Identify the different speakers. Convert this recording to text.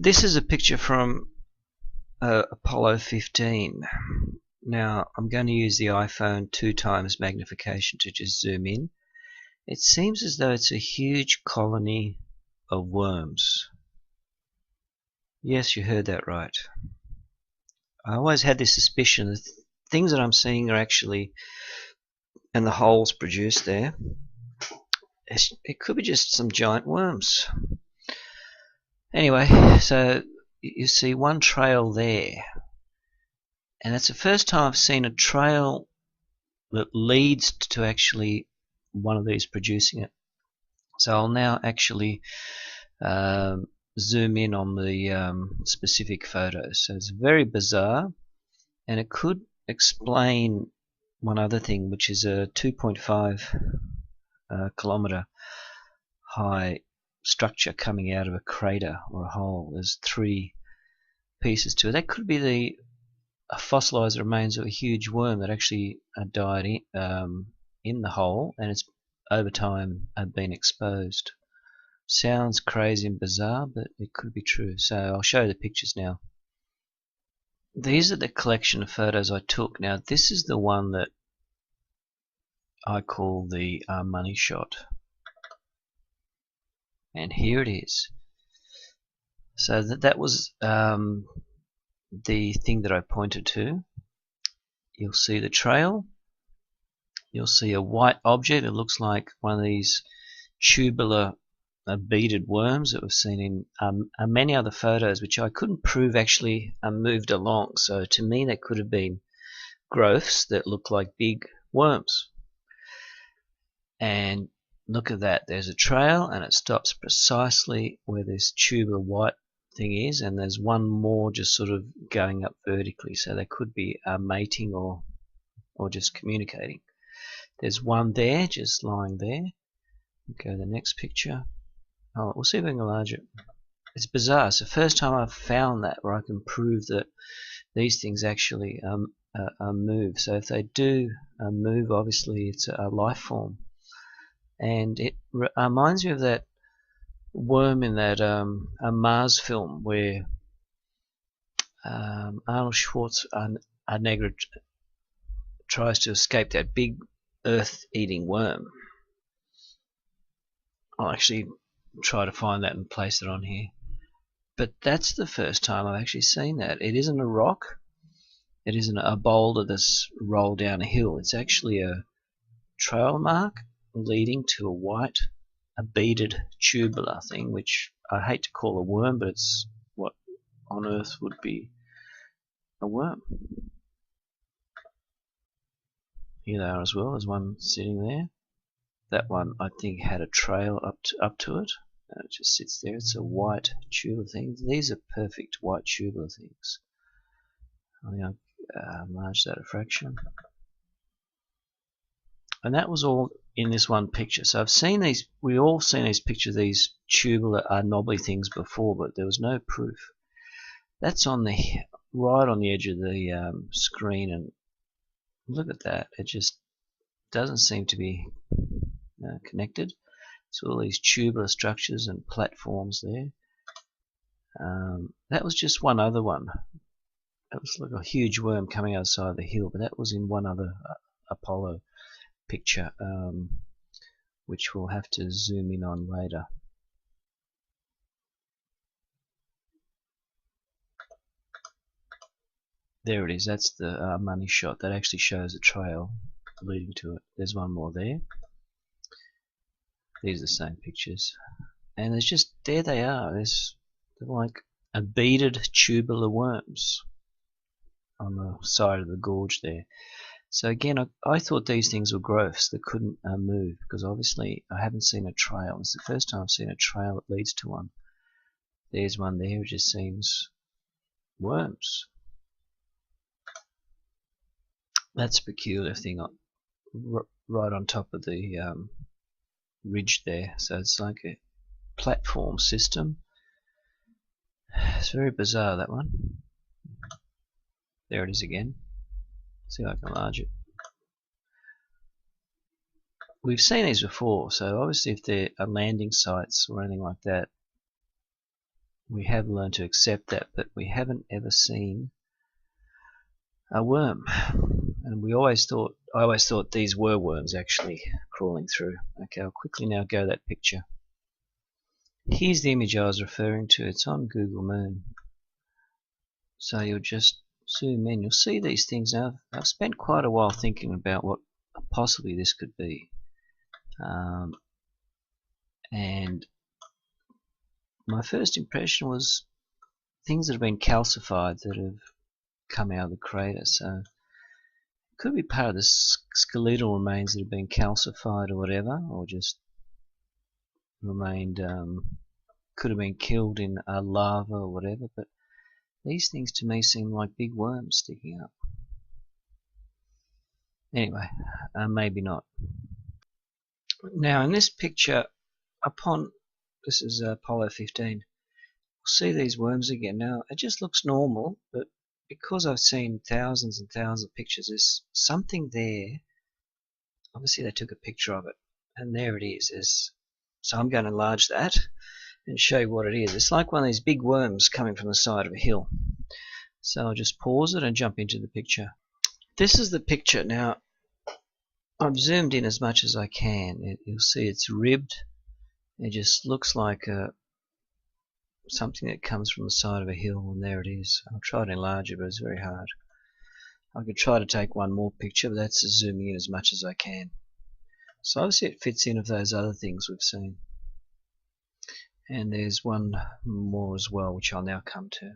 Speaker 1: This is a picture from Apollo 15. Now I'm going to use the iPhone 2x magnification to just zoom in. It seems as though it's a huge colony of worms. Yes, you heard that right. I always had this suspicion that things that I'm seeing are actually, and the holes produced there, it could be just some giant worms. Anyway, so you see one trail there, and it's the first time I've seen a trail that leads to actually one of these producing it. So I'll now actually zoom in on the specific photos. So it's very bizarre, and it could explain one other thing, which is a 2.5 kilometer high structure coming out of a crater or a hole. There's 3 pieces to it. That could be the fossilized remains of a huge worm that actually died in the hole, and it's over time been exposed. Sounds crazy and bizarre, but it could be true. So I'll show you the pictures now. These are the collection of photos I took. Now this is the one that I call the money shot, and here it is. So that was the thing that I pointed to. You'll see the trail. You'll see a white object. It looks like one of these tubular beaded worms that we've seen in many other photos, which I couldn't prove actually moved along. So to me that could have been growths that look like big worms. And look at that, there's a trail and it stops precisely where this tubular white thing is, and there's one more just sort of going up vertically, so they could be mating or just communicating. There's one there just lying there. Go to the next picture. Oh, we'll see if we can enlarge it. It's bizarre. It's the first time I've found that where I can prove that these things actually move. So if they do move, obviously it's a life form. And it reminds me of that worm in that a Mars film where Arnold Schwarzenegger tries to escape that big earth-eating worm. I'll actually try to find that and place it on here. But that's the first time I've actually seen that. It isn't a rock. It isn't a boulder that's rolled down a hill. It's actually a trail mark leading to a white, beaded tubular thing, which I hate to call a worm, but it's what on earth would be a worm. Here they are as well. There's one sitting there. That one I think had a trail up to it, and it just sits there. It's a white tubular thing. These are perfect white tubular things. I think I'll enlarge that a fraction. And that was all in this one picture. So I've seen these, we all seen these pictures of these tubular knobbly things before, but there was no proof. That's on the right on the edge of the screen, and look at that. It just doesn't seem to be connected. So all these tubular structures and platforms there. That was just one other one. That was like a huge worm coming outside the hill, but that was in one other Apollo picture, which we'll have to zoom in on later. There it is. That's the money shot. That actually shows a trail leading to it. There's one more there. These are the same pictures, and there's just, there they are. They're like a beaded tubular worms on the side of the gorge there. So again, I thought these things were growths that couldn't move, because obviously I haven't seen a trail. It's the first time I've seen a trail that leads to one. There's one there, it just seems worms. That's a peculiar thing right on top of the ridge there. So it's like a platform system. It's very bizarre, that one. There it is again. See if I can enlarge it. We've seen these before, so obviously if there are landing sites or anything like that, We have learned to accept that, but we haven't ever seen a worm. And I always thought these were worms actually crawling through. Okay, I'll quickly now go that picture. Here's the image I was referring to. It's on Google Moon. So you'll just zoom in. You'll see these things now. I've spent quite a while thinking about what possibly this could be. And my first impression was things that have been calcified that have come out of the crater. So it could be part of the skeletal remains that have been calcified or whatever, or just remained, could have been killed in a lava or whatever. But these things to me seem like big worms sticking up. Anyway, maybe not. Now in this picture, this is Apollo 15, we'll see these worms again. Now it just looks normal, but because I've seen thousands and thousands of pictures, there's something there. Obviously they took a picture of it, and there it is. So I'm going to enlarge that and show you what it is. It's like one of these big worms coming from the side of a hill. So I'll just pause it and jump into the picture. This is the picture. Now I've zoomed in as much as I can. You'll see it's ribbed. It just looks like something that comes from the side of a hill, and there it is. I'll try to enlarge it, but it's very hard. I could try to take one more picture, but that's zooming in as much as I can. So obviously it fits in with those other things we've seen. And there's one more as well, which I'll now come to.